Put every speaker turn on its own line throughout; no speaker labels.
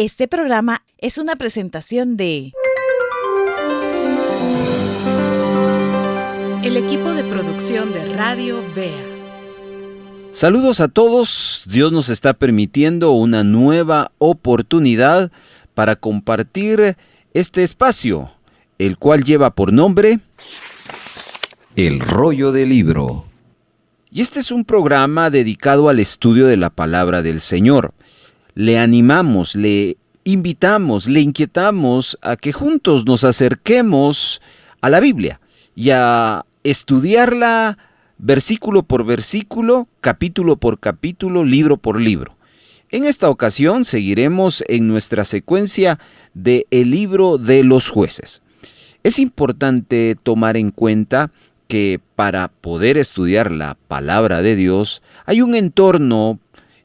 Este programa es una presentación de el equipo de producción de Radio Bea.
Saludos a todos. Dios nos está permitiendo una nueva oportunidad para compartir este espacio, el cual lleva por nombre El Rollo del Libro. Y este es un programa dedicado al estudio de la palabra del Señor. Le animamos, le invitamos, le inquietamos a que juntos nos acerquemos a la Biblia y a estudiarla versículo por versículo, capítulo por capítulo, libro por libro. En esta ocasión seguiremos en nuestra secuencia de el libro de los jueces. Es importante tomar en cuenta que para poder estudiar la palabra de Dios hay un entorno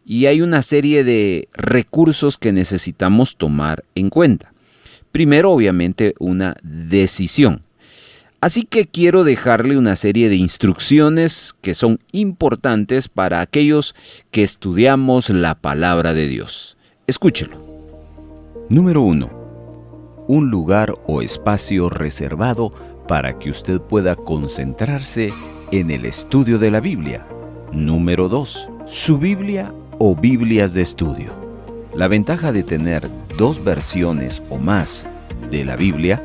y hay una serie de recursos que necesitamos tomar en cuenta. Primero, obviamente, una decisión. Así que quiero dejarle una serie de instrucciones que son importantes para aquellos que estudiamos la palabra de Dios. Escúchelo. Número 1. Un lugar o espacio reservado para que usted pueda concentrarse en el estudio de la Biblia. Número 2. Su Biblia o Biblias de estudio. La ventaja de tener 2 versiones o más de la Biblia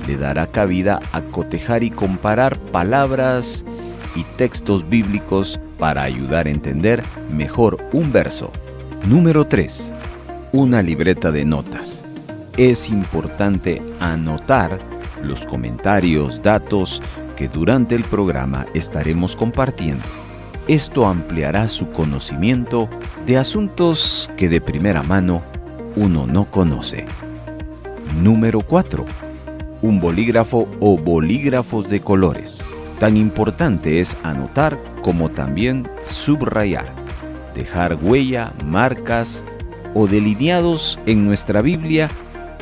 le dará cabida a cotejar y comparar palabras y textos bíblicos para ayudar a entender mejor un verso. Número 3. Una libreta de notas. Es importante anotar los comentarios, datos que durante el programa estaremos compartiendo. Esto ampliará su conocimiento de asuntos que de primera mano uno no conoce. Número 4. Un bolígrafo o bolígrafos de colores. Tan importante es anotar como también subrayar, dejar huella, marcas o delineados en nuestra Biblia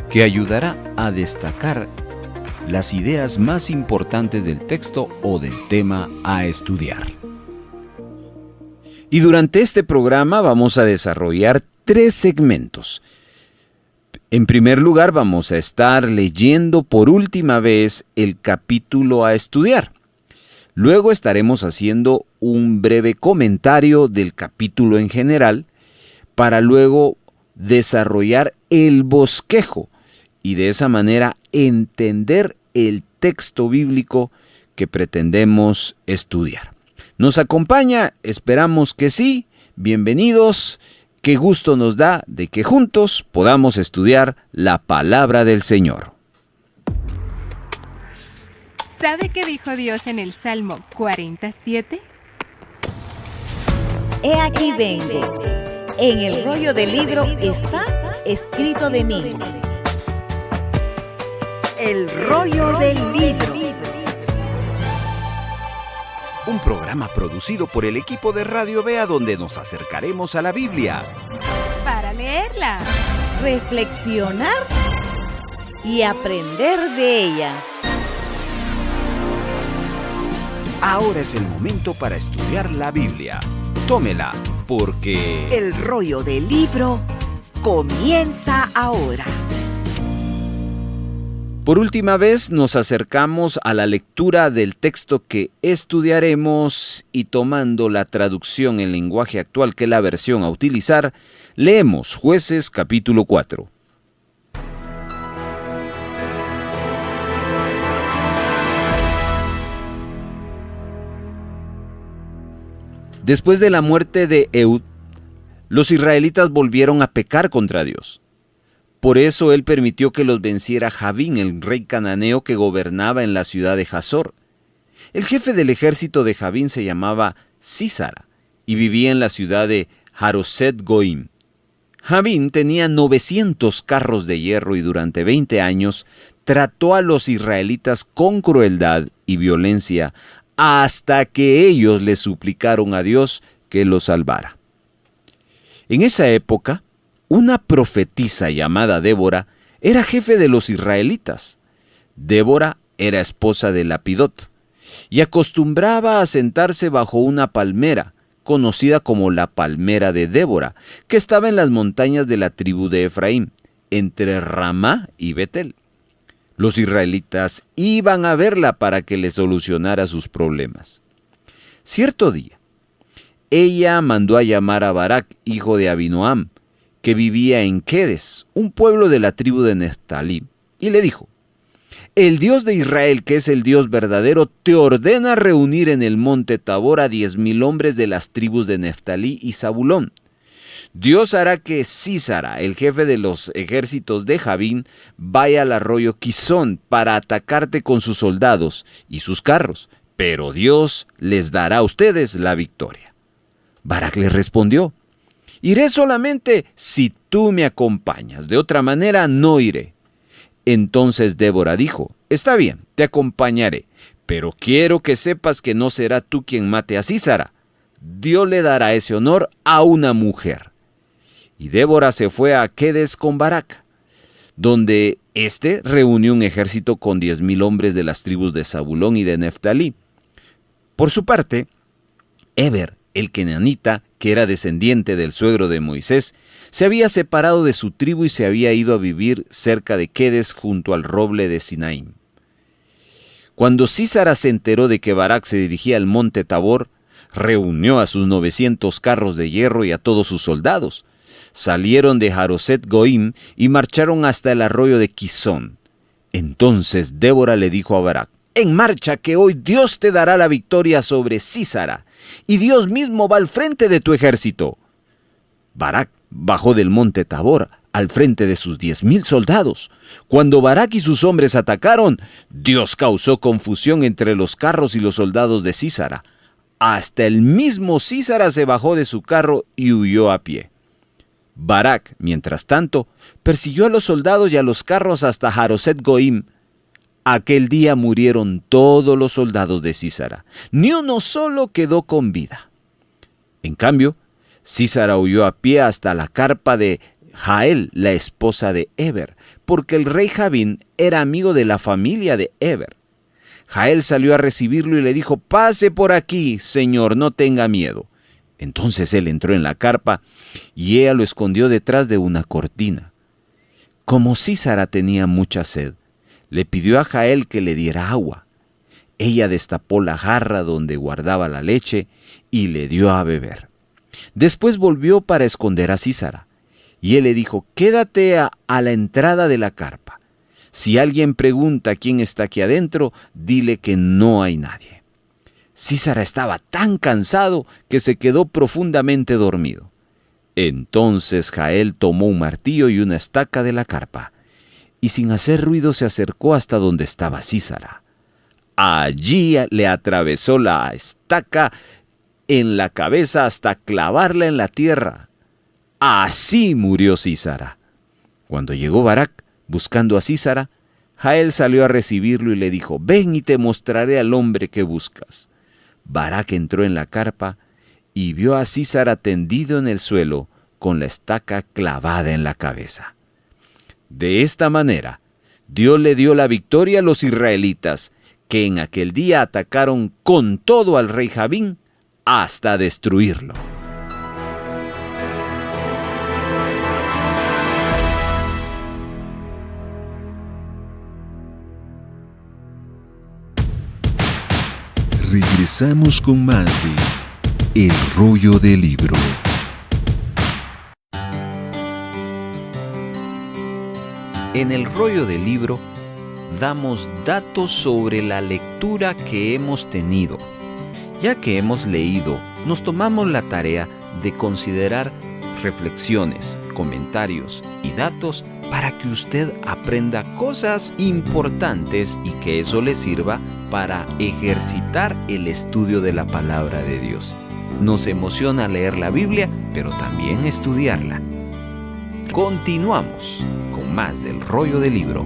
que ayudará a destacar las ideas más importantes del texto o del tema a estudiar. Y durante este programa vamos a desarrollar 3 segmentos. En primer lugar, vamos a estar leyendo por última vez el capítulo a estudiar. Luego estaremos haciendo un breve comentario del capítulo en general para luego desarrollar el bosquejo y de esa manera entender el texto bíblico que pretendemos estudiar. ¿Nos acompaña? Esperamos que sí. Bienvenidos. Qué gusto nos da de que juntos podamos estudiar la palabra del Señor.
¿Sabe qué dijo Dios en el Salmo 47?
He aquí vengo. En el rollo del libro está escrito de mí. El rollo del libro.
Un programa producido por el equipo de Radio Bea donde nos acercaremos a la Biblia
Para leerla,
Reflexionar y aprender de ella.
Ahora es el momento para estudiar la Biblia. Tómela, porque
El rollo del libro comienza ahora.
por última vez nos acercamos a la lectura del texto que estudiaremos y tomando la traducción en lenguaje actual que es la versión a utilizar, leemos Jueces capítulo 4. Después de la muerte de Ehud, los israelitas volvieron a pecar contra Dios. Por eso él permitió que los venciera Javín, el rey cananeo que gobernaba en la ciudad de Hazor. El jefe del ejército de Javín se llamaba Sísara y vivía en la ciudad de Haroset Goim. Javín tenía 900 carros de hierro y durante 20 años trató a los israelitas con crueldad y violencia hasta que ellos le suplicaron a Dios que los salvara. En esa época, una profetisa llamada Débora era jefe de los israelitas. Débora era esposa de Lapidot y acostumbraba a sentarse bajo una palmera, conocida como la palmera de Débora, que estaba en las montañas de la tribu de Efraín, entre Ramá y Betel. Los israelitas iban a verla para que le solucionara sus problemas. Cierto día, ella mandó a llamar a Barac, hijo de Abinoam, que vivía en Quedes, un pueblo de la tribu de Neftalí, y le dijo: el Dios de Israel, que es el Dios verdadero, te ordena reunir en el monte Tabor a 10,000 hombres de las tribus de Neftalí y Zabulón. Dios hará que Sísara, el jefe de los ejércitos de Jabín, vaya al arroyo Quizón para atacarte con sus soldados y sus carros, pero Dios les dará a ustedes la victoria. Barac le respondió: iré solamente si tú me acompañas, de otra manera no iré. Entonces Débora dijo: está bien, te acompañaré, pero quiero que sepas que no será tú quien mate a Sísara. Dios le dará ese honor a una mujer. Y Débora se fue a Quedes con Barac, donde éste reunió un ejército con 10,000 hombres de las tribus de Zabulón y de Neftalí. Por su parte, Eber, el kenanita, que era descendiente del suegro de Moisés, se había separado de su tribu y se había ido a vivir cerca de Quedes junto al roble de Sinaim. Cuando Sísara se enteró de que Barac se dirigía al monte Tabor, reunió a sus 900 carros de hierro y a todos sus soldados. Salieron de Jaroset Goim y marcharon hasta el arroyo de Quizón. Entonces Débora le dijo a Barac: en marcha, que hoy Dios te dará la victoria sobre Sísara, y Dios mismo va al frente de tu ejército. Barac bajó del monte Tabor al frente de sus 10,000 soldados. Cuando Barac y sus hombres atacaron, Dios causó confusión entre los carros y los soldados de Sísara. Hasta el mismo Sísara se bajó de su carro y huyó a pie. Barac, mientras tanto, persiguió a los soldados y a los carros hasta Jaroset Goim. Aquel día murieron todos los soldados de Sísara. Ni uno solo quedó con vida. En cambio, Sísara huyó a pie hasta la carpa de Jael, la esposa de Eber, porque el rey Jabín era amigo de la familia de Eber. Jael salió a recibirlo y le dijo: pase por aquí, señor, no tenga miedo. Entonces él entró en la carpa y ella lo escondió detrás de una cortina. Como Sísara tenía mucha sed, le pidió a Jael que le diera agua. Ella destapó la jarra donde guardaba la leche y le dio a beber. Después volvió para esconder a Sísara, y él le dijo: quédate a la entrada de la carpa. Si alguien pregunta quién está aquí adentro, dile que no hay nadie. Sísara estaba tan cansado que se quedó profundamente dormido. Entonces Jael tomó un martillo y una estaca de la carpa, y sin hacer ruido se acercó hasta donde estaba Sísara. Allí le atravesó la estaca en la cabeza hasta clavarla en la tierra. Así murió Sísara. Cuando llegó Barac buscando a Sísara, Jael salió a recibirlo y le dijo: ven y te mostraré al hombre que buscas. Barac entró en la carpa y vio a Sísara tendido en el suelo con la estaca clavada en la cabeza. De esta manera, Dios le dio la victoria a los israelitas, que en aquel día atacaron con todo al rey Jabín hasta destruirlo.
Regresamos con más de El Rollo del Libro.
En el rollo del libro damos datos sobre la lectura que hemos tenido. Ya que hemos leído, nos tomamos la tarea de considerar reflexiones, comentarios y datos para que usted aprenda cosas importantes y que eso le sirva para ejercitar el estudio de la palabra de Dios. Nos emociona leer la Biblia, pero también estudiarla. Continuamos con más del rollo del libro.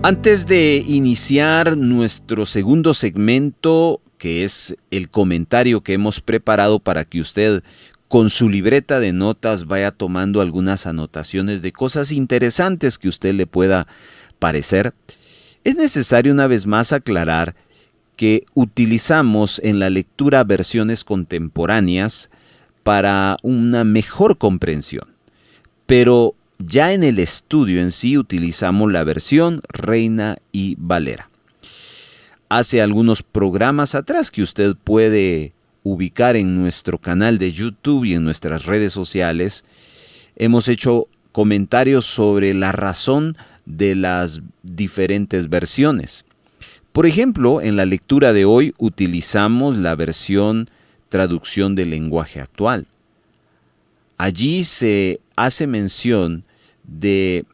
Antes de iniciar nuestro segundo segmento, que es el comentario que hemos preparado para que usted con su libreta de notas vaya tomando algunas anotaciones de cosas interesantes que a usted le pueda parecer, es necesario una vez más aclarar que utilizamos en la lectura versiones contemporáneas para una mejor comprensión. pero ya en el estudio en sí utilizamos la versión Reina y Valera. Hace algunos programas atrás que usted puede ubicar en nuestro canal de YouTube y en nuestras redes sociales, hemos hecho comentarios sobre la razón de las diferentes versiones. Por ejemplo, en la lectura de hoy utilizamos la versión Traducción del lenguaje actual. Allí se hace mención de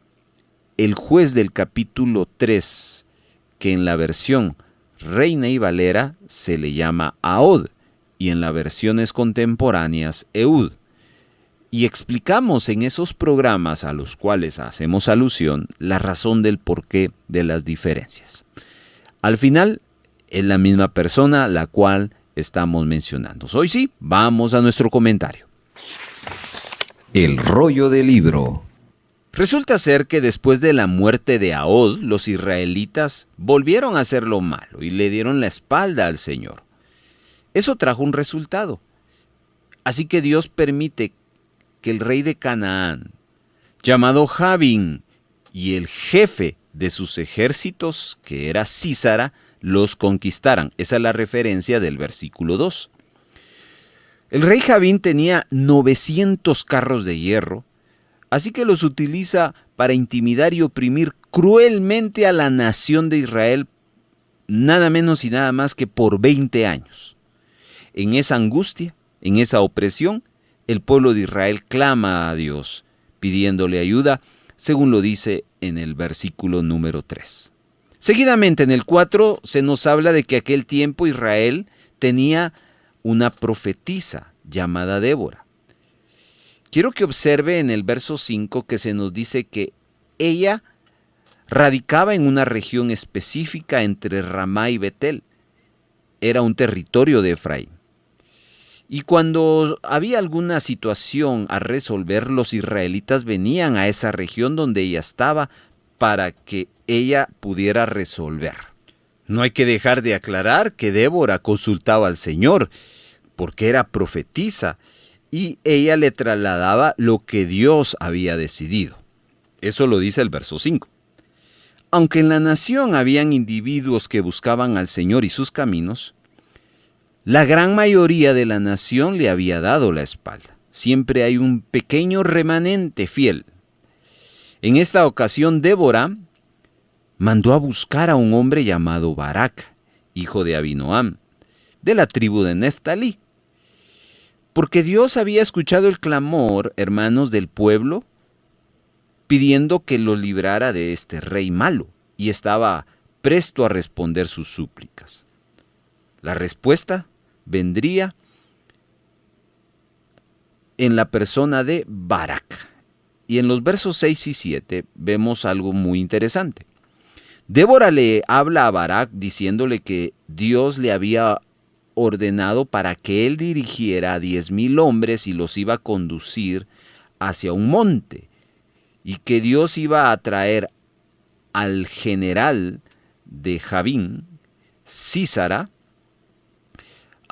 el juez del capítulo 3, que en la versión Reina y Valera se le llama Ahod y en las versiones contemporáneas Ehud. Y explicamos en esos programas a los cuales hacemos alusión la razón del porqué de las diferencias. Al final, es la misma persona la cual estamos mencionando. Hoy sí, vamos a nuestro comentario.
El rollo del libro.
Resulta ser que después de la muerte de Ahod, los israelitas volvieron a hacer lo malo y le dieron la espalda al Señor. Eso trajo un resultado. Así que Dios permite que el rey de Canaán, llamado Javín, y el jefe de sus ejércitos, que era Sísara, los conquistaran. Esa es la referencia del versículo 2. El rey Javín tenía 900 carros de hierro, así que los utiliza para intimidar y oprimir cruelmente a la nación de Israel, nada menos y nada más que por 20 años. En esa angustia, en esa opresión, el pueblo de Israel clama a Dios, pidiéndole ayuda, según lo dice en el versículo número 3. Seguidamente, en el 4, se nos habla de que aquel tiempo Israel tenía una profetisa llamada Débora. Quiero que observe en el verso 5 que se nos dice que ella radicaba en una región específica entre Ramá y Betel. Era un territorio de Efraín. Y cuando había alguna situación a resolver, los israelitas venían a esa región donde ella estaba para que ella pudiera resolver. No hay que dejar de aclarar que Débora consultaba al Señor, porque era profetisa, y ella le trasladaba lo que Dios había decidido. Eso lo dice el verso 5. Aunque en la nación habían individuos que buscaban al Señor y sus caminos, la gran mayoría de la nación le había dado la espalda. Siempre hay un pequeño remanente fiel. En esta ocasión, Débora mandó a buscar a un hombre llamado Barak, hijo de Abinoam, de la tribu de Neftalí. Porque Dios había escuchado el clamor, hermanos, del pueblo, pidiendo que lo librara de este rey malo, y estaba presto a responder sus súplicas. La respuesta vendría en la persona de Barak. Y en los versos 6 y 7 vemos algo muy interesante. Débora le habla a Barak diciéndole que Dios le había ordenado para que él dirigiera a 10,000 hombres y los iba a conducir hacia un monte, y que Dios iba a traer al general de Javín, Sísara,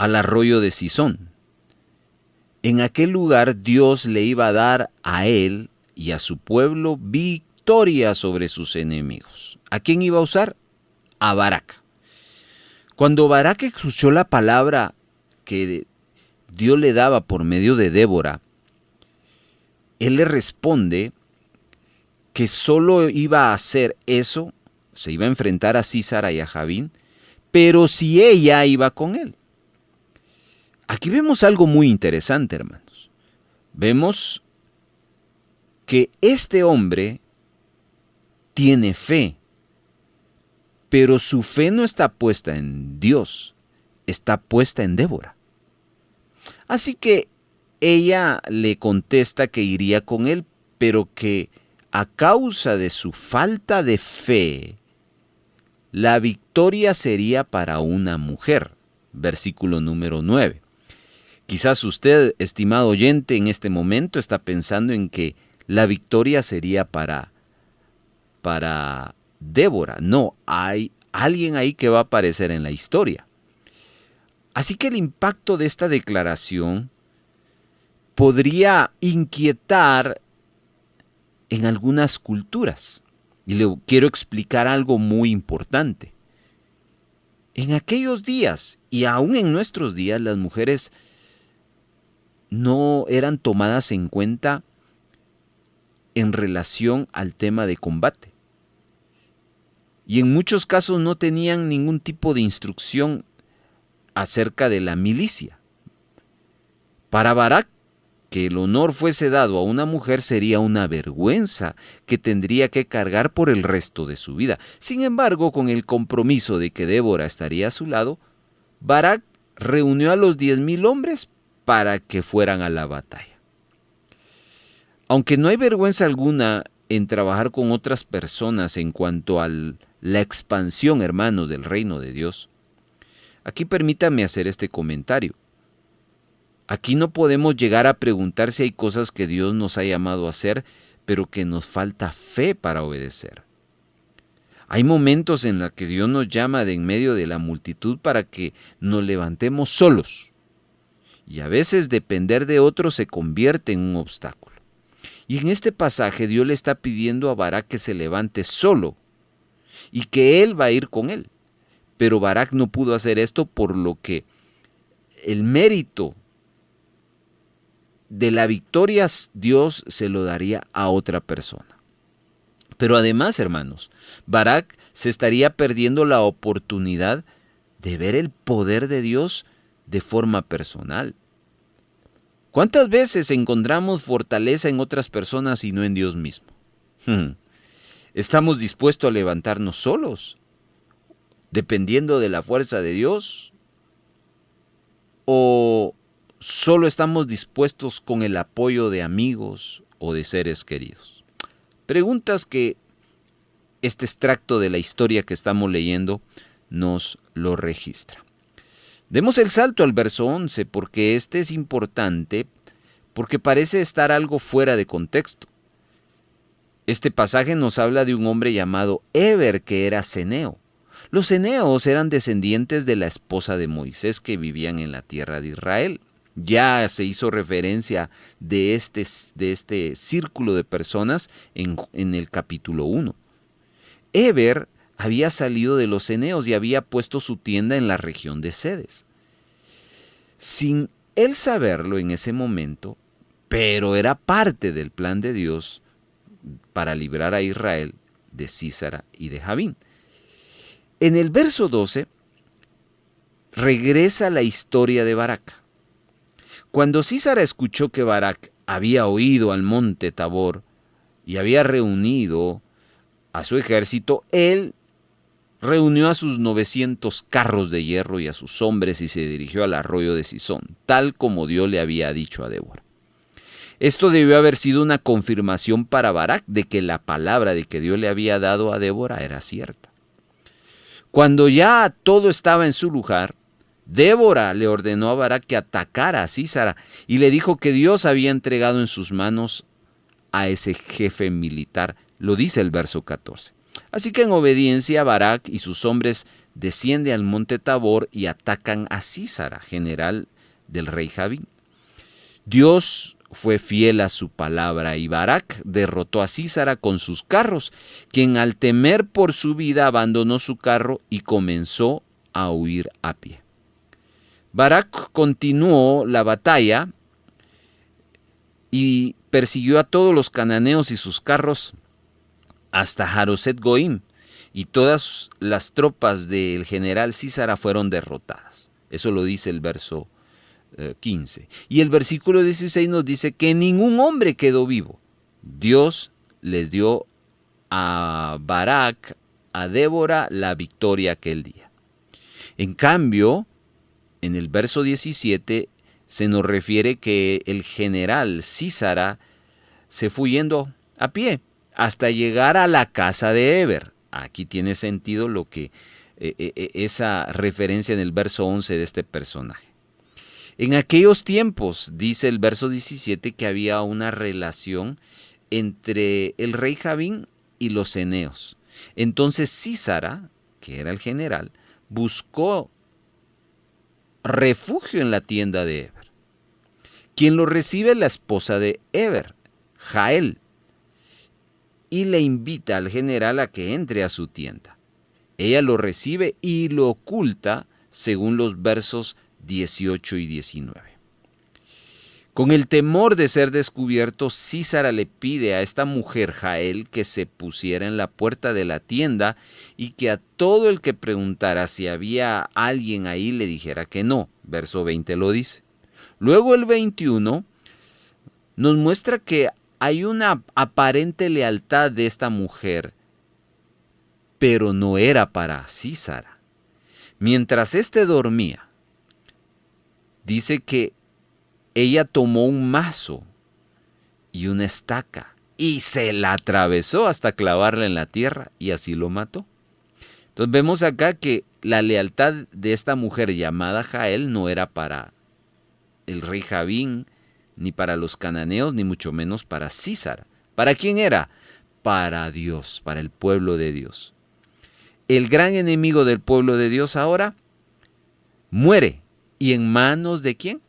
al arroyo de Sisón. En aquel lugar Dios le iba a dar a él y a su pueblo victoria sobre sus enemigos. ¿A quién iba a usar? A Barak. Cuando Barak escuchó la palabra que Dios le daba por medio de Débora, él le responde que solo iba a hacer eso, se iba a enfrentar a Sísara y a Javín, pero si ella iba con él. Aquí vemos algo muy interesante, hermanos. Vemos que este hombre tiene fe, pero su fe no está puesta en Dios, está puesta en Débora. Así que ella le contesta que iría con él, pero que a causa de su falta de fe, la victoria sería para una mujer. Versículo número 9. Quizás usted, estimado oyente, en este momento está pensando en que la victoria sería para Débora. No, hay alguien ahí que va a aparecer en la historia. Así que el impacto de esta declaración podría inquietar en algunas culturas. Y le quiero explicar algo muy importante. En aquellos días, y aún en nuestros días, las mujeres no eran tomadas en cuenta en relación al tema de combate. Y en muchos casos no tenían ningún tipo de instrucción acerca de la milicia. Para Barak, que el honor fuese dado a una mujer sería una vergüenza que tendría que cargar por el resto de su vida. Sin embargo, con el compromiso de que Débora estaría a su lado, Barak reunió a los 10,000 hombres para que fueran a la batalla. Aunque no hay vergüenza alguna en trabajar con otras personas en cuanto a la expansión, hermanos, del reino de Dios, aquí permítame hacer este comentario. Aquí no podemos llegar a preguntar si hay cosas que Dios nos ha llamado a hacer, pero que nos falta fe para obedecer. Hay momentos en los que Dios nos llama de en medio de la multitud para que nos levantemos solos. Y a veces depender de otros se convierte en un obstáculo. Y en este pasaje Dios le está pidiendo a Barak que se levante solo y que él va a ir con él. Pero Barak no pudo hacer esto, por lo que el mérito de la victoria Dios se lo daría a otra persona. Pero además, hermanos, Barak se estaría perdiendo la oportunidad de ver el poder de Dios de forma personal. ¿Cuántas veces encontramos fortaleza en otras personas y no en Dios mismo? ¿Estamos dispuestos a levantarnos solos, dependiendo de la fuerza de Dios? ¿O solo estamos dispuestos con el apoyo de amigos o de seres queridos? Preguntas que este extracto de la historia que estamos leyendo nos lo registra. Demos el salto al verso 11, porque este es importante, porque parece estar algo fuera de contexto. Este pasaje nos habla de un hombre llamado Heber, que era ceneo. Los ceneos eran descendientes de la esposa de Moisés que vivían en la tierra de Israel. Ya se hizo referencia de este círculo de personas en el capítulo 1. Heber había salido de los ceneos y había puesto su tienda en la región de Cedes. Sin él saberlo en ese momento, pero era parte del plan de Dios para librar a Israel de Sísara y de Javín. En el verso 12 regresa la historia de Barak. Cuando Sísara escuchó que Barak había oído al monte Tabor y había reunido a su ejército, él reunió a sus 900 carros de hierro y a sus hombres y se dirigió al arroyo de Sisón, tal como Dios le había dicho a Débora. Esto debió haber sido una confirmación para Barak de que la palabra de que Dios le había dado a Débora era cierta. Cuando ya todo estaba en su lugar, Débora le ordenó a Barak que atacara a Sísara y le dijo que Dios había entregado en sus manos a ese jefe militar. Lo dice el verso 14. Así que en obediencia, Barak y sus hombres descienden al monte Tabor y atacan a Sísara, general del rey Javín. Dios fue fiel a su palabra y Barak derrotó a Sísara con sus carros, quien al temer por su vida abandonó su carro y comenzó a huir a pie. Barak continuó la batalla y persiguió a todos los cananeos y sus carros hasta Haroset Goim, y todas las tropas del general Sísara fueron derrotadas. Eso lo dice el verso 15. Y el versículo 16 nos dice que ningún hombre quedó vivo. Dios les dio a Barak, a Débora, la victoria aquel día. En cambio, en el verso 17 se nos refiere que el general Sísara se fue yendo a pie hasta llegar a la casa de Heber. Aquí tiene sentido lo que esa referencia en el verso 11 de este personaje. En aquellos tiempos, dice el verso 17, que había una relación entre el rey Javín y los ceneos. Entonces Sísara, que era el general, buscó refugio en la tienda de Heber. Quien lo recibe es la esposa de Heber, Jael. y le invita al general a que entre a su tienda. Ella lo recibe y lo oculta según los versos 18 y 19. Con el temor de ser descubierto, Sísara le pide a esta mujer Jael que se pusiera en la puerta de la tienda y que a todo el que preguntara si había alguien ahí le dijera que no. Verso 20 lo dice. Luego el 21 nos muestra que hay una aparente lealtad de esta mujer, pero no era para Sísara. Mientras éste dormía, dice que ella tomó un mazo y una estaca y se la atravesó hasta clavarla en la tierra y así lo mató. Entonces vemos acá que la lealtad de esta mujer llamada Jael no era para el rey Jabín, ni para los cananeos, ni mucho menos para Sísara. ¿Para quién era? Para Dios, para el pueblo de Dios. El gran enemigo del pueblo de Dios ahora muere. ¿Y en manos de quién?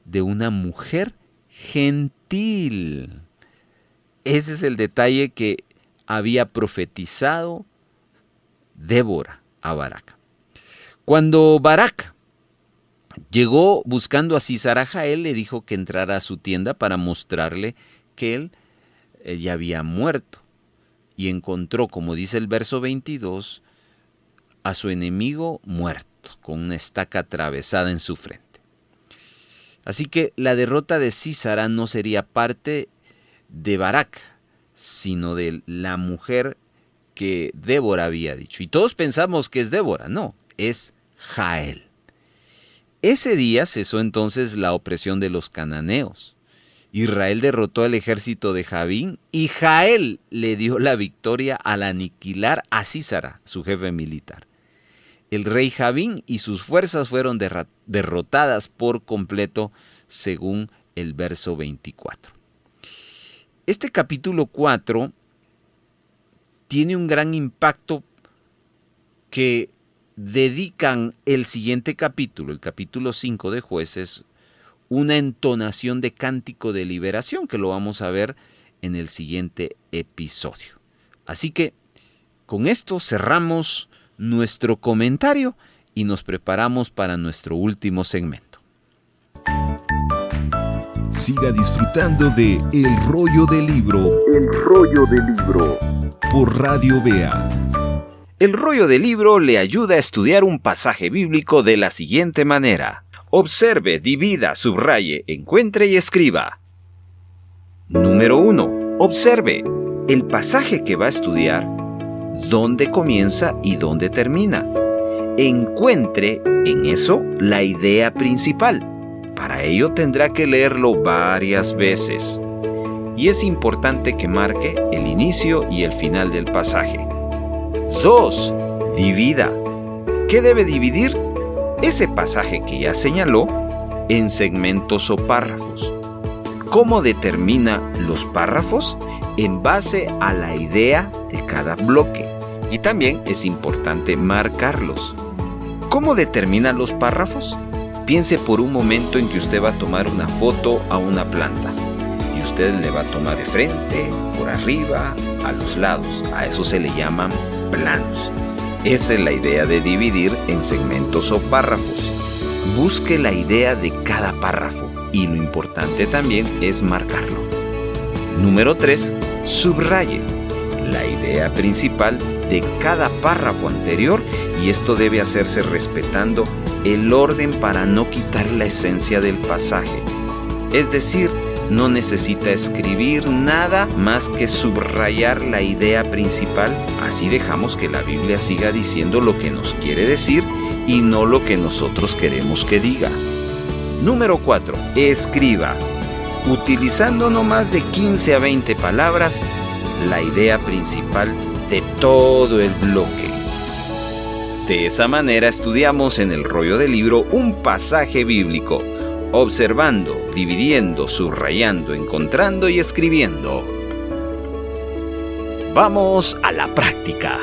De una mujer gentil. Ese es el detalle que había profetizado Débora a Barak. Cuando Barak llegó buscando a Sísara, Jael le dijo que entrara a su tienda para mostrarle que él ya había muerto. Y encontró, como dice el verso 22, a su enemigo muerto, con una estaca atravesada en su frente. Así que la derrota de Sísara no sería parte de Barak, sino de la mujer que Débora había dicho. Y todos pensamos que es Débora, no, es Jael. Ese día cesó entonces la opresión de los cananeos. Israel derrotó al ejército de Jabín y Jael le dio la victoria al aniquilar a Sísara, su jefe militar. El rey Jabín y sus fuerzas fueron derrotadas por completo, según el verso 24. Este capítulo 4 tiene un gran impacto que dedican el siguiente capítulo, el capítulo 5 de Jueces, una entonación de cántico de liberación, que lo vamos a ver en el siguiente episodio. Así que con esto cerramos nuestro comentario y nos preparamos para nuestro último segmento.
Siga disfrutando de El Rollo del Libro.
El Rollo del Libro.
Por Radio Vea.
El rollo del libro le ayuda a estudiar un pasaje bíblico de la siguiente manera. Observe, divida, subraye, encuentre y escriba. Número 1. Observe el pasaje que va a estudiar, dónde comienza y dónde termina. Encuentre en eso la idea principal. Para ello tendrá que leerlo varias veces. Y es importante que marque el inicio y el final del pasaje. 2. Divida. ¿Qué debe dividir? Ese pasaje que ya señaló en segmentos o párrafos. ¿Cómo determina los párrafos? En base a la idea de cada bloque. Y también es importante marcarlos. ¿Cómo determina los párrafos? Piense por un momento en que usted va a tomar una foto a una planta. Y usted le va a tomar de frente, por arriba, a los lados. A eso se le llaman planos. Esa es la idea de dividir en segmentos o párrafos. Busque la idea de cada párrafo y lo importante también es marcarlo. Número 3. Subraye la idea principal de cada párrafo anterior y esto debe hacerse respetando el orden para no quitar la esencia del pasaje. Es decir, no necesita escribir nada más que subrayar la idea principal. Así dejamos que la Biblia siga diciendo lo que nos quiere decir y no lo que nosotros queremos que diga. Número 4. Escriba. Utilizando no más de 15 a 20 palabras, la idea principal de todo el bloque. De esa manera estudiamos en el rollo del libro un pasaje bíblico, observando, dividiendo, subrayando, encontrando y escribiendo. Vamos a la práctica.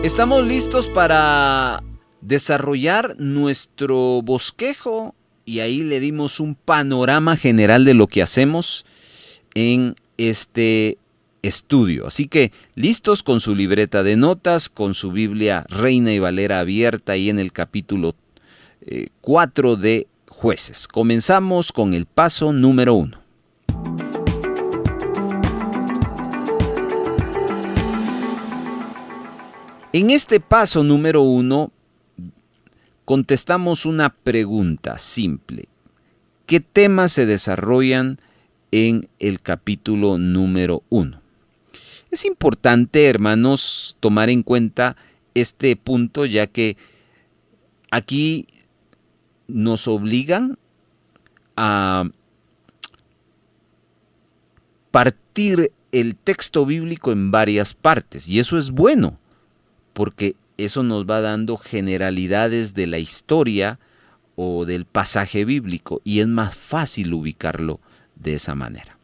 Estamos listos para desarrollar nuestro bosquejo y ahí le dimos un panorama general de lo que hacemos en este estudio. Así que listos con su libreta de notas, con su Biblia Reina y Valera abierta ahí en el capítulo 4 de Jueces. Comenzamos con el paso número 1. En este paso número 1 contestamos una pregunta simple. ¿Qué temas se desarrollan en el capítulo número 1? Es importante, hermanos, tomar en cuenta este punto, ya que aquí nos obligan a partir el texto bíblico en varias partes, y eso es bueno, porque eso nos va dando generalidades de la historia o del pasaje bíblico, y es más fácil ubicarlo de esa manera.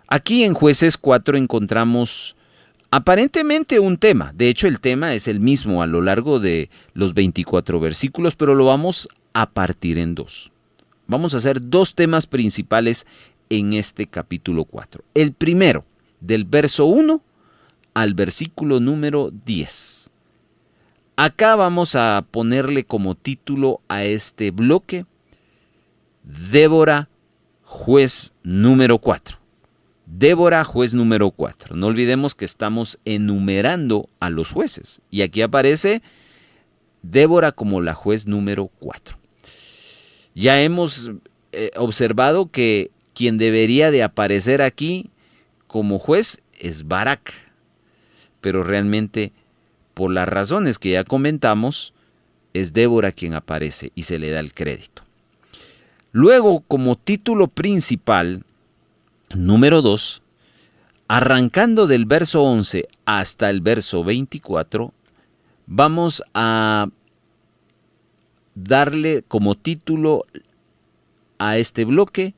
Aquí en Jueces 4 encontramos aparentemente un tema. De hecho, el tema es el mismo a lo largo de los 24 versículos, pero lo vamos a partir en dos. Vamos a hacer dos temas principales en este capítulo 4. El primero, del verso 1 al versículo número 10. Acá vamos a ponerle como título a este bloque, Débora, juez número 4. Débora, juez número 4. No olvidemos que estamos enumerando a los jueces. Y aquí aparece Débora como la juez número 4. Ya hemos observado que quien debería de aparecer aquí como juez es Barak. Pero realmente, por las razones que ya comentamos, es Débora quien aparece y se le da el crédito. Luego, como título principal, número 2, arrancando del verso 11 hasta el verso 24, vamos a darle como título a este bloque,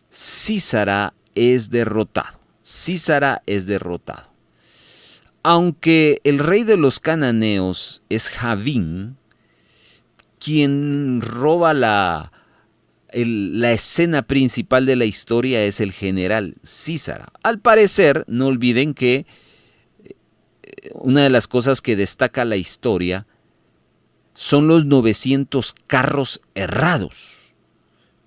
Sísara es derrotado. Sísara es derrotado. Aunque el rey de los cananeos es Javín, quien roba la escena principal de la historia es el general Sísara. Al parecer, no olviden que una de las cosas que destaca la historia son los 900 carros errados.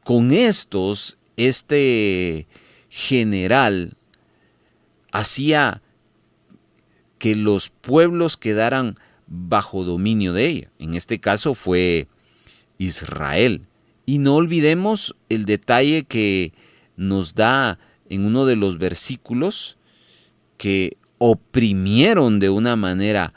Con estos, este general hacía que los pueblos quedaran bajo dominio de ella. En este caso fue Israel. Y no olvidemos el detalle que nos da en uno de los versículos, que oprimieron de una manera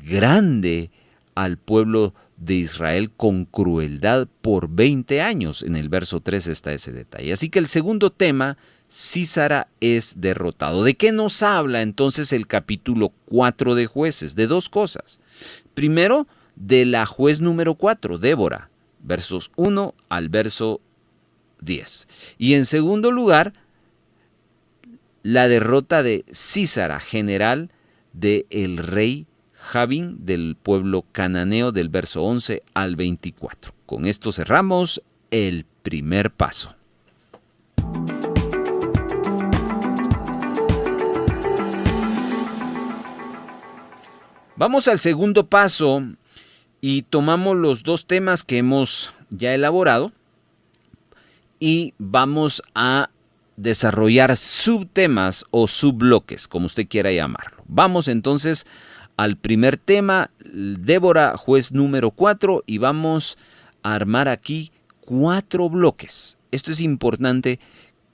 grande al pueblo de Israel con crueldad por 20 años. En el verso 3 está ese detalle. Así que el segundo tema, Sísara es derrotado. ¿De qué nos habla entonces el capítulo 4 de Jueces? De dos cosas. Primero, de la juez número 4, Débora, versos 1 al verso 10. Y en segundo lugar, la derrota de Sísara, general del rey Javín del pueblo cananeo, del verso 11 al 24. Con esto cerramos el primer paso. Vamos al segundo paso y tomamos los dos temas que hemos ya elaborado y vamos a desarrollar subtemas o subbloques, como usted quiera llamarlo. Vamos entonces al primer tema, Débora, juez número 4, y vamos a armar aquí 4 bloques. Esto es importante,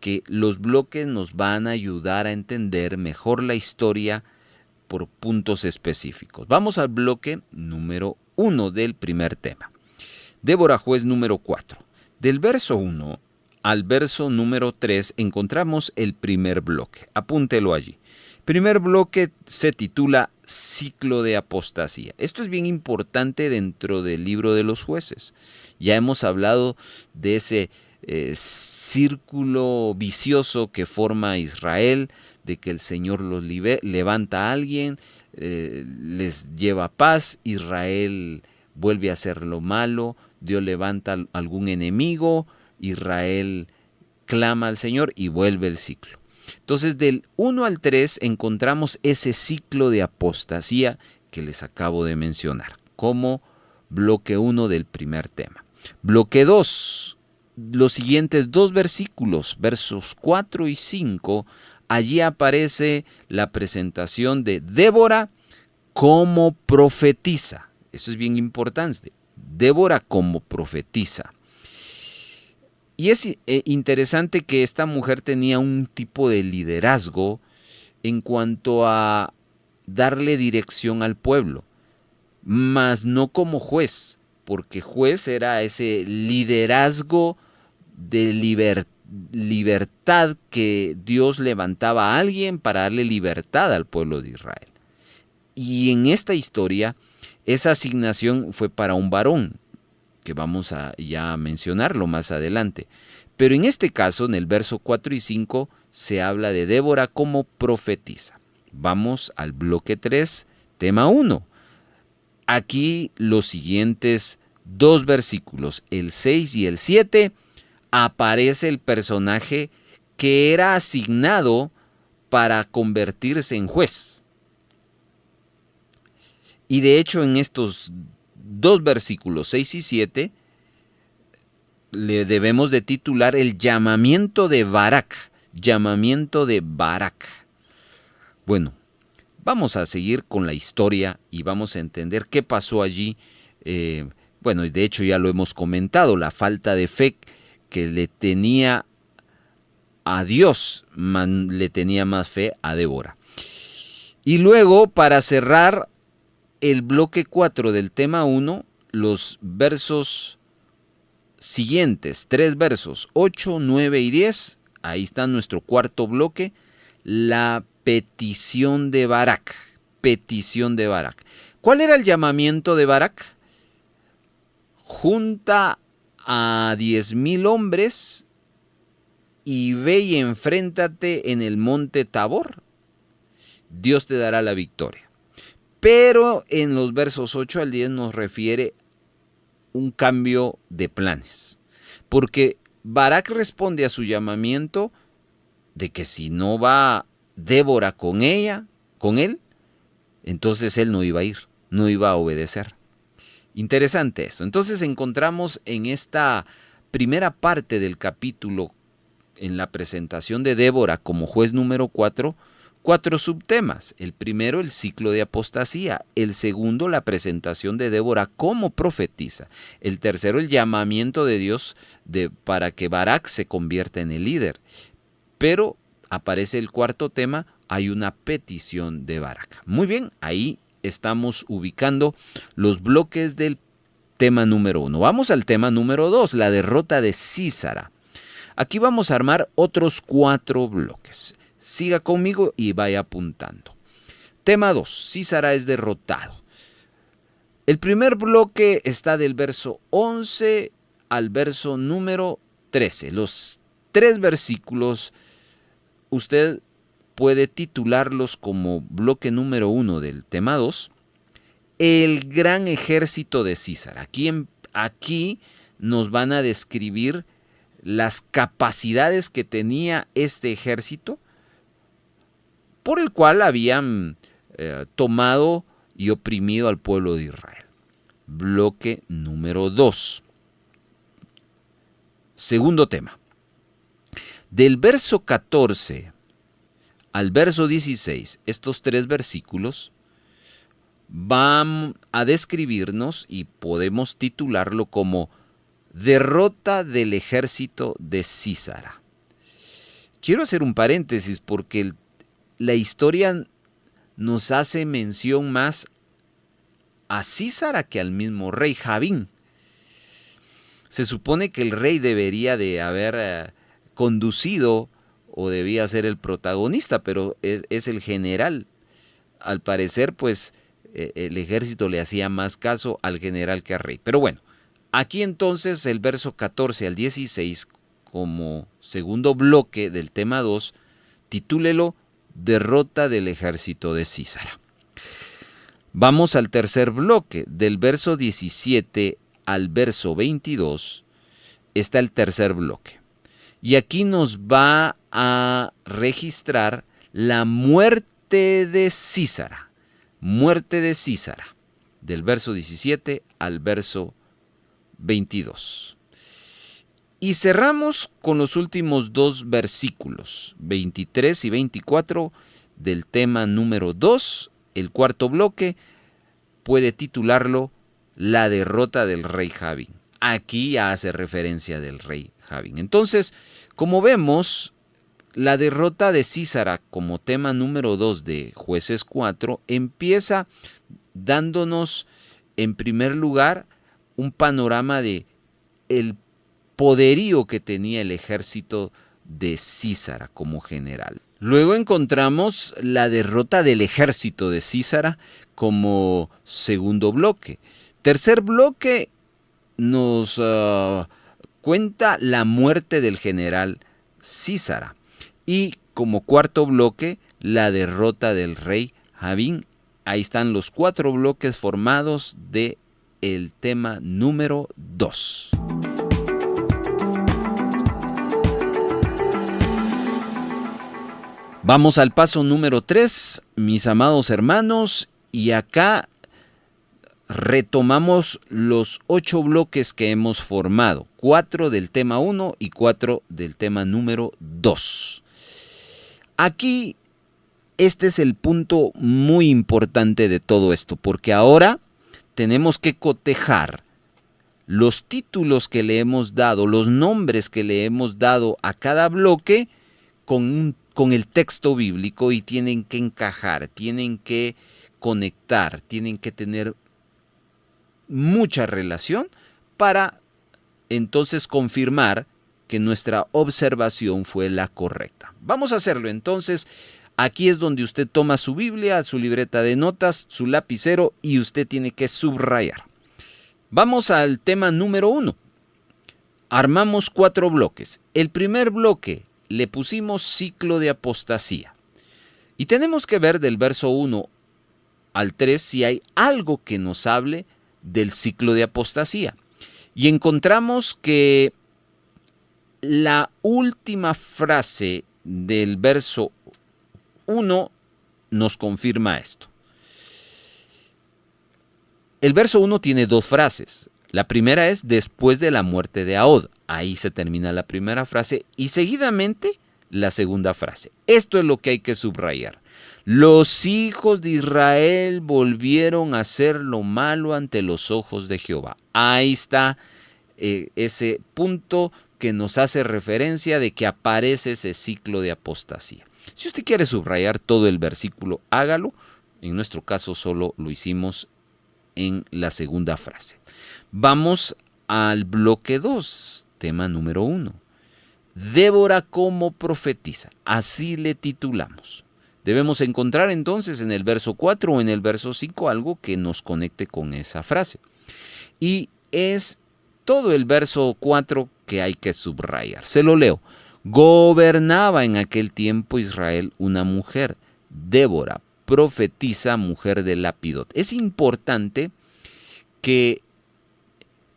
que los bloques nos van a ayudar a entender mejor la historia por puntos específicos. Vamos al bloque número 1 del primer tema. Débora, juez número 4. Del verso 1 al verso número 3 encontramos el primer bloque. Apúntelo allí. Primer bloque se titula Ciclo de apostasía. Esto es bien importante dentro del libro de los jueces. Ya hemos hablado de ese círculo vicioso que forma Israel, de que el Señor los levanta a alguien, les lleva paz, Israel vuelve a hacer lo malo, Dios levanta algún enemigo, Israel clama al Señor y vuelve el ciclo. Entonces, del 1 al 3 encontramos ese ciclo de apostasía que les acabo de mencionar, como bloque 1 del primer tema. Bloque 2, los siguientes 2 versículos, versos 4 y 5, allí aparece la presentación de Débora como profetiza. Eso es bien importante. Débora como profetiza. Y es interesante que esta mujer tenía un tipo de liderazgo en cuanto a darle dirección al pueblo, mas no como juez, porque juez era ese liderazgo de libertad que Dios levantaba a alguien para darle libertad al pueblo de Israel. Y en esta historia, esa asignación fue para un varón, que vamos a ya mencionarlo más adelante. Pero en este caso, en el verso 4 y 5, se habla de Débora como profetiza. Vamos al bloque 3, tema 1. Aquí los siguientes 2 versículos, el 6 y el 7, aparece el personaje que era asignado para convertirse en juez. Y de hecho en estos 2 versículos 6 y 7 le debemos de titular el llamamiento de Barak. Llamamiento de Barak. Bueno, vamos a seguir con la historia y vamos a entender qué pasó allí. Bueno, de hecho ya lo hemos comentado, la falta de fe que le tenía a Dios, le tenía más fe a Débora. Y luego, para cerrar el bloque 4 del tema 1, los versos siguientes, 3 versos, 8, 9 y 10, ahí está nuestro cuarto bloque, la petición de Barak. Petición de Barak. ¿Cuál era el llamamiento de Barak? Junta a 10,000 hombres y ve y enfréntate en el monte Tabor. Dios te dará la victoria. Pero en los versos 8 al 10 nos refiere un cambio de planes. Porque Barak responde a su llamamiento de que si no va Débora con él, entonces él no iba a ir, no iba a obedecer. Interesante esto. Entonces encontramos en esta primera parte del capítulo, en la presentación de Débora como juez número 4, 4 subtemas. El primero, el ciclo de apostasía. El segundo, la presentación de Débora como profetisa. El tercero, el llamamiento de Dios para que Barak se convierta en el líder. Pero aparece el cuarto tema, hay una petición de Barak. Muy bien, ahí estamos ubicando los bloques del tema número 1. Vamos al tema número 2, la derrota de Sísara. Aquí vamos a armar otros 4 bloques. Siga conmigo y vaya apuntando. Tema 2, Sísara es derrotado. El primer bloque está del verso 11 al verso número 13. Los 3 versículos usted puede titularlos como bloque número 1 del tema 2, el gran ejército de Sísara. Aquí nos van a describir las capacidades que tenía este ejército, por el cual habían tomado y oprimido al pueblo de Israel. Bloque número 2. Segundo tema. Del verso 14 al verso 16, estos 3 versículos van a describirnos y podemos titularlo como derrota del ejército de Sísara. Quiero hacer un paréntesis porque la historia nos hace mención más a Sísara que al mismo rey Javín. Se supone que el rey debería de haber conducido o debía ser el protagonista, pero es el general. Al parecer, pues, el ejército le hacía más caso al general que al rey. Pero bueno, aquí entonces el verso 14 al 16, como segundo bloque del tema 2, titúlelo derrota del ejército de Sísara. Vamos al tercer bloque, del verso 17 al verso 22, está el tercer bloque. Y aquí nos va a registrar la muerte de Sísara. Muerte de Sísara, del verso 17 al verso 22. Y cerramos con los últimos dos versículos, 23 y 24, del tema número 2. El cuarto bloque puede titularlo La derrota del rey Jabín. Aquí ya hace referencia del rey Jabín. Entonces, como vemos, la derrota de Sísara como tema número 2 de Jueces 4 empieza dándonos, en primer lugar, un panorama de el poderío que tenía el ejército de Sísara como general. Luego encontramos la derrota del ejército de Sísara como segundo bloque. Tercer bloque nos cuenta la muerte del general Sísara. Y como cuarto bloque, la derrota del rey Jabín. Ahí están los 4 bloques formados de el tema número 2. Vamos al paso número 3, mis amados hermanos, y acá retomamos los 8 bloques que hemos formado, 4 del tema 1 y 4 del tema número 2. Aquí, este es el punto muy importante de todo esto, porque ahora tenemos que cotejar los títulos que le hemos dado, los nombres que le hemos dado a cada bloque con el texto bíblico, y tienen que encajar, tienen que conectar, tienen que tener mucha relación para entonces confirmar que nuestra observación fue la correcta. Vamos a hacerlo entonces. Aquí es donde usted toma su Biblia, su libreta de notas, su lapicero, y usted tiene que subrayar. Vamos al tema número 1. Armamos 4 bloques. El primer bloque le pusimos ciclo de apostasía. Y tenemos que ver del verso 1 al 3 si hay algo que nos hable del ciclo de apostasía. Y encontramos que la última frase del verso 1 nos confirma esto. El verso 1 tiene 2 frases. La primera es después de la muerte de Ahod. Ahí se termina la primera frase y seguidamente la segunda frase. Esto es lo que hay que subrayar. Los hijos de Israel volvieron a hacer lo malo ante los ojos de Jehová. Ahí está ese punto que nos hace referencia de que aparece ese ciclo de apostasía. Si usted quiere subrayar todo el versículo, hágalo. En nuestro caso solo lo hicimos en la segunda frase. Vamos al bloque 2, tema número 1. Débora como profetiza, así le titulamos. Debemos encontrar entonces en el verso 4 o en el verso 5 algo que nos conecte con esa frase. Y es todo el verso 4 que hay que subrayar. Se lo leo. Gobernaba en aquel tiempo Israel una mujer, Débora, profetisa, mujer de Lapidot. Es importante que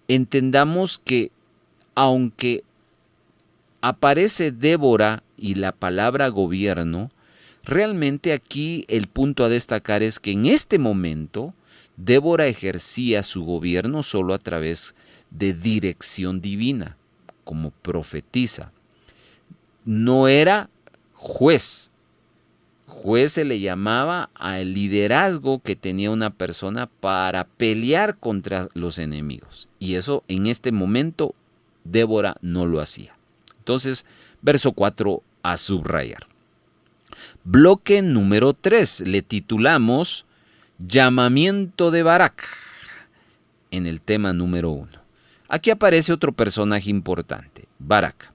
entendamos que aunque aparece Débora y la palabra gobierno, realmente aquí el punto a destacar es que en este momento Débora ejercía su gobierno solo a través de dirección divina, como profetisa. No era juez. Juez se le llamaba al liderazgo que tenía una persona para pelear contra los enemigos. Y eso en este momento Débora no lo hacía. Entonces, verso 4 a subrayar. Bloque número 3 le titulamos Llamamiento de Barak en el tema número 1. Aquí aparece otro personaje importante, Barak.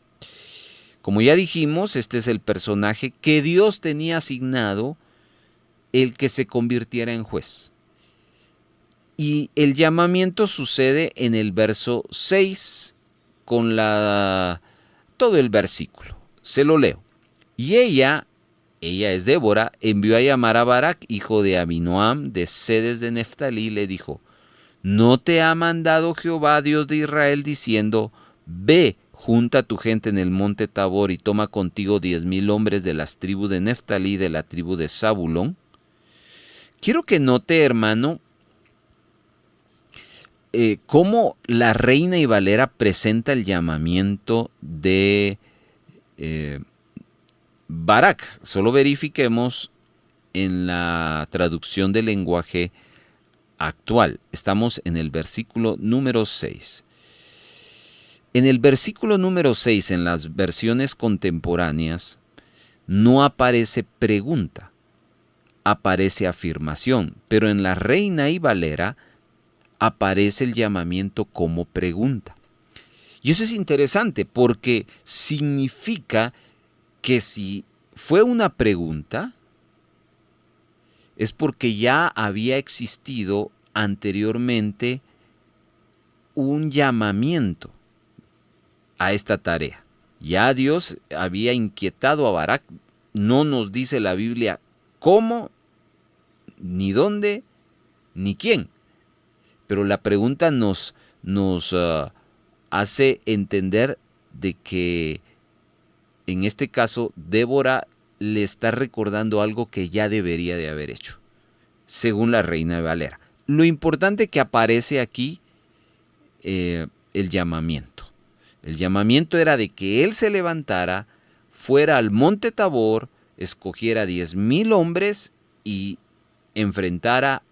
Como ya dijimos, este es el personaje que Dios tenía asignado el que se convirtiera en juez. Y el llamamiento sucede en el verso 6 con todo el versículo. Se lo leo. Y ella es Débora, envió a llamar a Barak, hijo de Abinoam, de Cedes de Neftalí, y le dijo, ¿no te ha mandado Jehová, Dios de Israel, diciendo, ve, junta tu gente en el monte Tabor y toma contigo 10,000 hombres de las tribus de Neftalí y de la tribu de Zabulón. Quiero que note, hermano, cómo la Reina y Valera presenta el llamamiento de Barak. Solo verifiquemos en la traducción del lenguaje actual. Estamos en el versículo número 6. En el versículo número 6, en las versiones contemporáneas, no aparece pregunta, aparece afirmación, pero en la Reina y Valera aparece el llamamiento como pregunta. Y eso es interesante porque significa que si fue una pregunta, es porque ya había existido anteriormente un llamamiento a esta tarea. Ya Dios había inquietado a Barak. No nos dice la Biblia cómo, ni dónde, ni quién. Pero la pregunta nos hace entender de que en este caso Débora le está recordando algo que ya debería de haber hecho, según la Reina de Valera. Lo importante que aparece aquí, el llamamiento. El llamamiento era de que él se levantara, fuera al monte Tabor, escogiera 10,000 hombres y enfrentara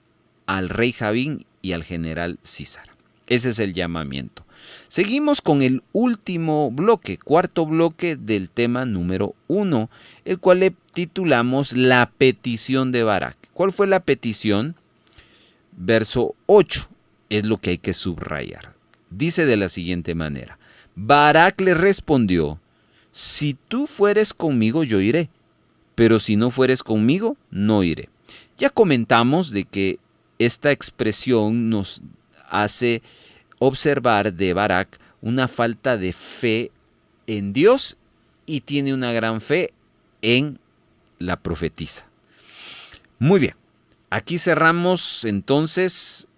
al rey Jabín y al general Císara. Ese es el llamamiento. Seguimos con el último bloque, cuarto bloque del tema número 1, el cual le titulamos La petición de Barak. ¿Cuál fue la petición? Verso 8 es lo que hay que subrayar. Dice de la siguiente manera: Barak le respondió: si tú fueres conmigo, yo iré, pero si no fueres conmigo, no iré. Ya comentamos de que esta expresión nos hace observar de Barak una falta de fe en Dios y tiene una gran fe en la profetisa. Muy bien, aquí cerramos entonces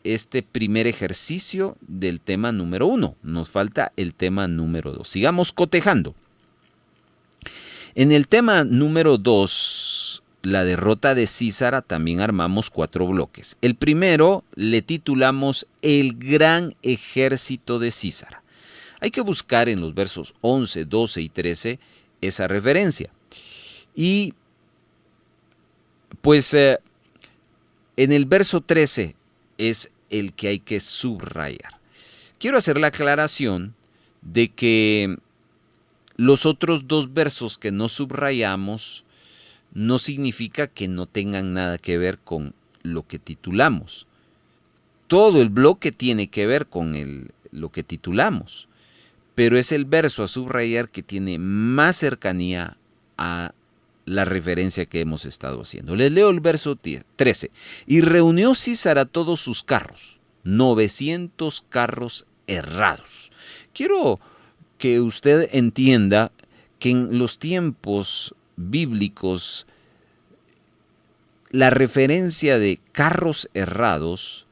este primer ejercicio del tema número 1. Nos falta el tema número 2. Sigamos cotejando. En el tema número 2, la derrota de Císara, también armamos 4 bloques. El primero le titulamos El gran ejército de Císara. Hay que buscar en los versos 11, 12 y 13 esa referencia. Y pues en el verso 13 es el que hay que subrayar. Quiero hacer la aclaración de que los otros 2 versos que no subrayamos no significa que no tengan nada que ver con lo que titulamos. Todo el bloque tiene que ver con lo que titulamos, pero es el verso a subrayar que tiene más cercanía a la referencia que hemos estado haciendo. Les leo el verso 13. Y reunió Císara todos sus carros, 900 carros herrados. Quiero que usted entienda que en los tiempos bíblicos la referencia de carros herrados,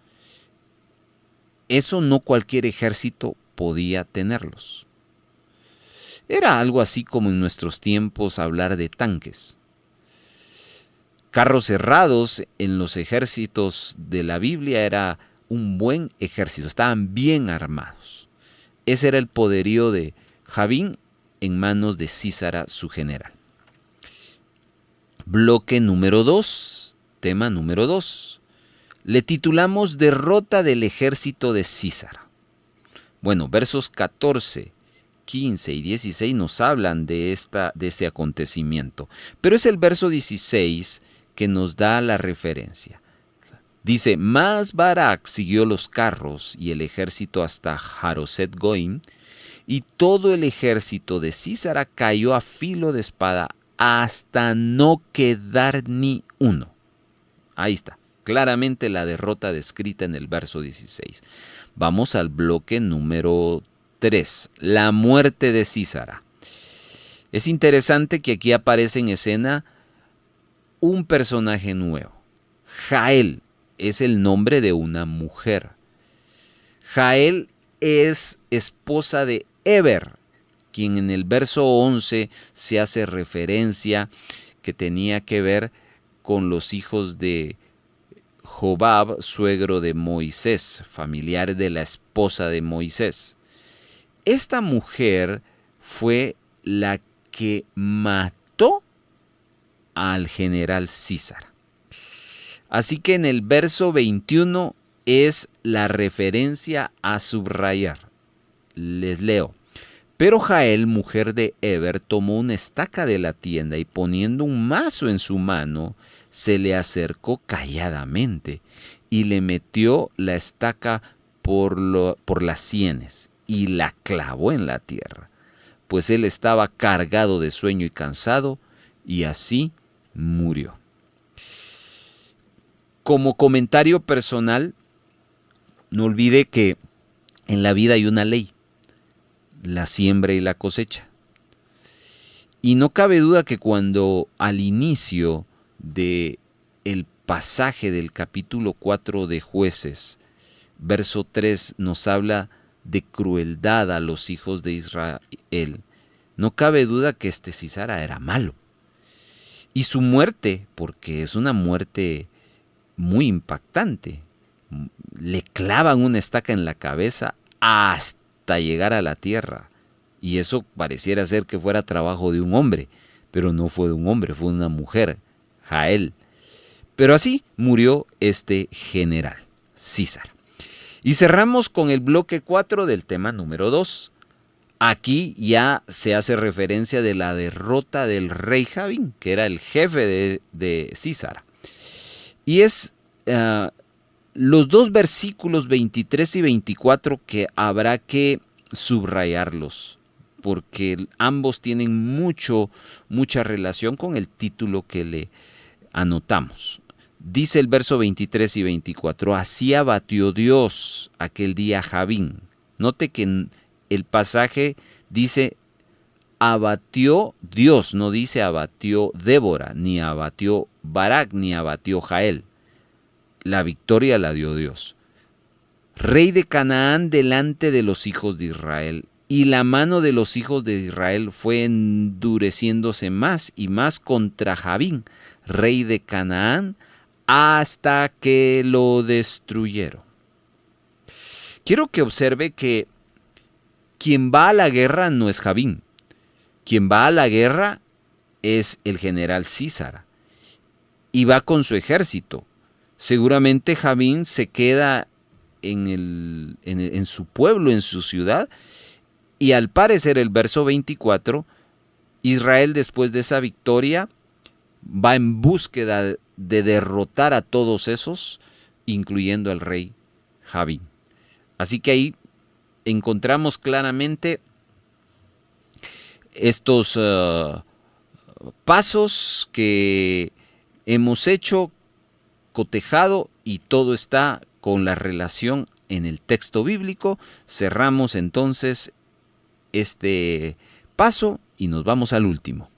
eso no cualquier ejército podía tenerlos. Era algo así como en nuestros tiempos hablar de tanques. Carros herrados en los ejércitos de la Biblia era un buen ejército, estaban bien armados. Ese era el poderío de Jabín en manos de Císara, su general. Bloque número 2, tema número 2. Le titulamos Derrota del ejército de Císara. Bueno, versos 14, 15 y 16 nos hablan de este acontecimiento, pero es el verso 16 que nos da la referencia. Dice: Mas Barak siguió los carros y el ejército hasta Jaroset Goim, y todo el ejército de Císara cayó a filo de espada hasta no quedar ni uno. Ahí está, claramente la derrota descrita en el verso 16. Vamos al bloque número 3, la muerte de Císara. Es interesante que aquí aparece en escena un personaje nuevo. Jael es el nombre de una mujer. Jael es esposa de Eber, quien en el verso 11 se hace referencia que tenía que ver con los hijos de Jobab, suegro de Moisés, familiar de la esposa de Moisés. Esta mujer fue la que mató al general Císara. Así que en el verso 21 es la referencia a subrayar. Les leo. Pero Jael, mujer de Eber, tomó una estaca de la tienda y poniendo un mazo en su mano, se le acercó calladamente y le metió la estaca por las sienes y la clavó en la tierra, pues él estaba cargado de sueño y cansado, y así murió. Como comentario personal, no olvide que en la vida hay una ley: la siembra y la cosecha. Y no cabe duda que cuando al inicio de el pasaje del capítulo 4 de Jueces, verso 3 nos habla de crueldad a los hijos de Israel, no cabe duda que este Císara era malo. Y su muerte, porque es una muerte muy impactante, le clavan una estaca en la cabeza hasta llegar a la tierra. Y eso pareciera ser que fuera trabajo de un hombre, pero no fue de un hombre, fue una mujer, Jael. Pero así murió este general, Císara. Y cerramos con el bloque 4 del tema número 2. Aquí ya se hace referencia de la derrota del rey Jabín, que era el jefe de Císara. Y es los dos versículos 23 y 24 que habrá que subrayarlos, porque ambos tienen mucha relación con el título que le anotamos. Dice el verso 23 y 24, así abatió Dios aquel día a Jabín. Note que el pasaje dice abatió Dios, no dice abatió Débora, ni abatió Barak, ni abatió Jael. La victoria la dio Dios. Rey de Canaán delante de los hijos de Israel. Y la mano de los hijos de Israel fue endureciéndose más y más contra Jabín, rey de Canaán, hasta que lo destruyeron. Quiero que observe que quien va a la guerra no es Jabín. Quien va a la guerra es el general Císara y va con su ejército. Seguramente Jabín se queda en su pueblo, en su ciudad, y al parecer el verso 24, Israel después de esa victoria va en búsqueda de derrotar a todos esos, incluyendo al rey Jabín. Así que ahí encontramos claramente estos pasos que hemos hecho, cotejado, y todo está con la relación en el texto bíblico. Cerramos entonces este paso y nos vamos al último.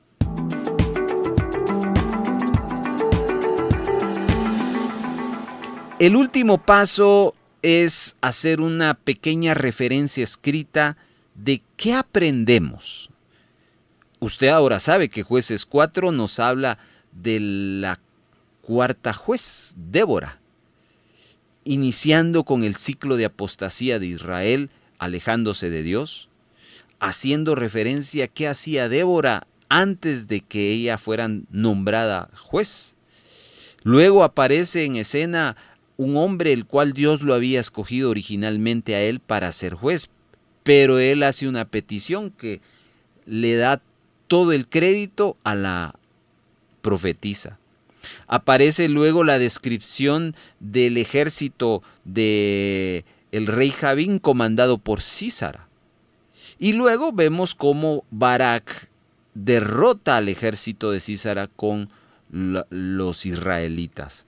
El último paso es hacer una pequeña referencia escrita de qué aprendemos. Usted ahora sabe que Jueces 4 nos habla de la cuarta juez, Débora, iniciando con el ciclo de apostasía de Israel, alejándose de Dios, haciendo referencia a qué hacía Débora antes de que ella fuera nombrada juez. Luego aparece en escena un hombre el cual Dios lo había escogido originalmente a él para ser juez, pero él hace una petición que le da todo el crédito a la profetisa. Aparece luego la descripción del ejército del rey Jabín comandado por Císara. Y luego vemos cómo Barak derrota al ejército de Císara con los israelitas.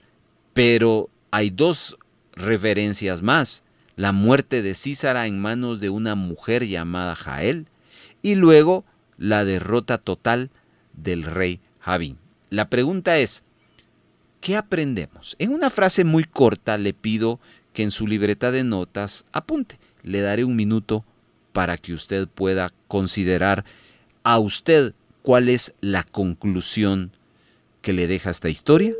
Pero hay dos referencias más: la muerte de Císara en manos de una mujer llamada Jael, y luego la derrota total del rey Jabín. La pregunta es, ¿qué aprendemos? En una frase muy corta le pido que en su libreta de notas apunte. Le daré un minuto para que usted pueda considerar a usted cuál es la conclusión que le deja esta historia.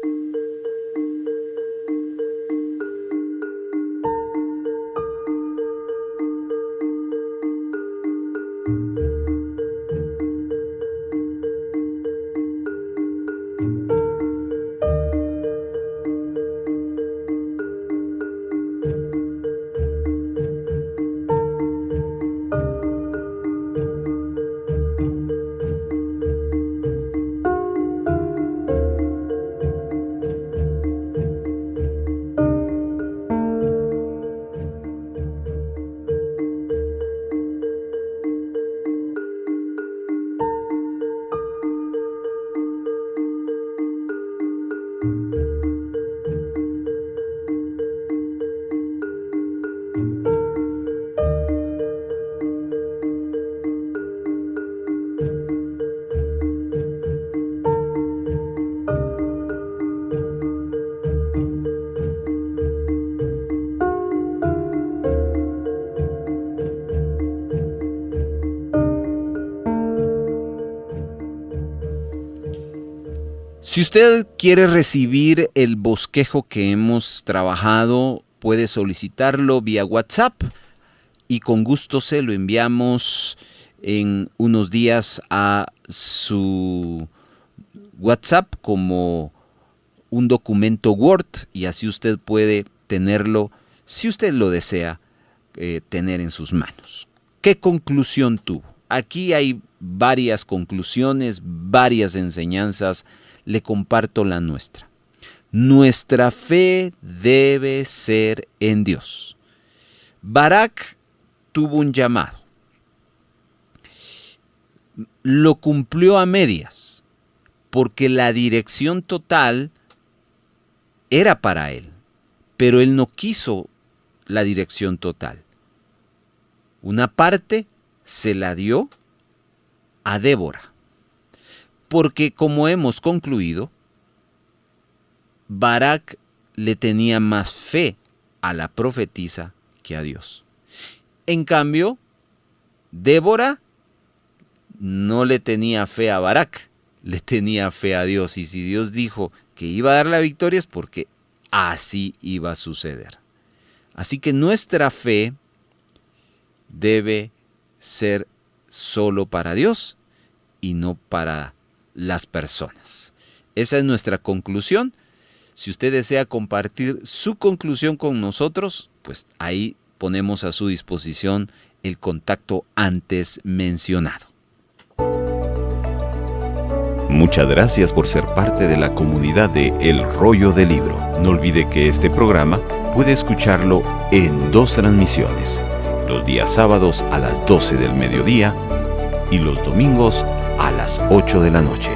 Si usted quiere recibir el bosquejo que hemos trabajado, puede solicitarlo vía WhatsApp y con gusto se lo enviamos en unos días a su WhatsApp como un documento Word y así usted puede tenerlo, si usted lo desea, tener en sus manos. ¿Qué conclusión tuvo? Aquí hay varias conclusiones, varias enseñanzas. Le comparto la nuestra. Nuestra fe debe ser en Dios. Barak tuvo un llamado. Lo cumplió a medias, porque la dirección total era para él, pero él no quiso la dirección total. Una parte se la dio a Débora. Porque como hemos concluido, Barak le tenía más fe a la profetisa que a Dios. En cambio, Débora no le tenía fe a Barak, le tenía fe a Dios. Y si Dios dijo que iba a dar la victoria es porque así iba a suceder. Así que nuestra fe debe ser solo para Dios y no para las personas. Esa es nuestra conclusión. Si usted desea compartir su conclusión con nosotros, pues ahí ponemos a su disposición el contacto antes mencionado.
Muchas gracias por ser parte de la comunidad de El Rollo del Libro. No olvide que este programa puede escucharlo en 2 transmisiones, los días sábados a las 12 del mediodía y los domingos a las 8 de la noche.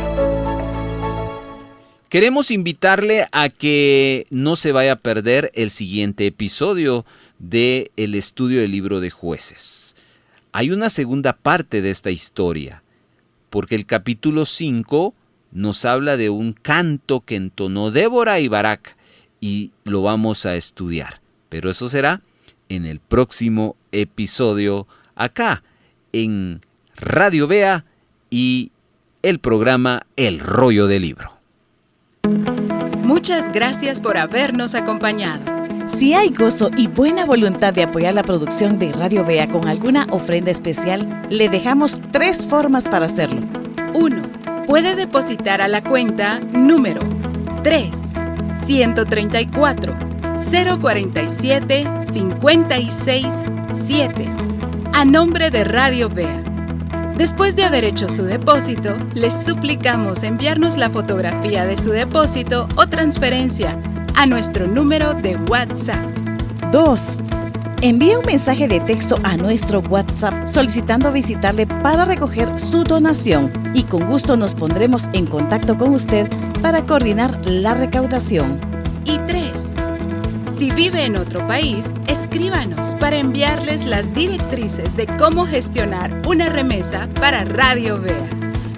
Queremos invitarle a que no se vaya a perder el siguiente episodio del estudio del libro de Jueces. Hay una segunda parte de esta historia, porque el capítulo 5 nos habla de un canto que entonó Débora y Barak, y lo vamos a estudiar. Pero eso será en el próximo episodio, acá en Radio Vea y el programa El Rollo del Libro.
Muchas gracias por habernos acompañado.
Si hay gozo y buena voluntad de apoyar la producción de Radio Vea con alguna ofrenda especial, le dejamos 3 formas para hacerlo.
1. Puede depositar a la cuenta número 3-134-047-56-7 a nombre de Radio Vea. Después de haber hecho su depósito, les suplicamos enviarnos la fotografía de su depósito o transferencia a nuestro número de WhatsApp.
2. Envíe un mensaje de texto a nuestro WhatsApp solicitando visitarle para recoger su donación y con gusto nos pondremos en contacto con usted para coordinar la recaudación.
Y 3. Si vive en otro país, escríbanos para enviarles las directrices de cómo gestionar una remesa para Radio Vea.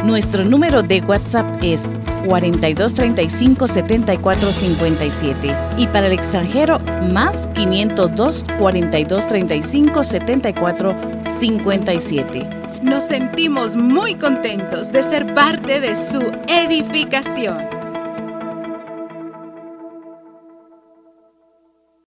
Nuestro número de WhatsApp es 502-4235-7457 y para el extranjero más 502-4235-7457.
Nos sentimos muy contentos de ser parte de su edificación.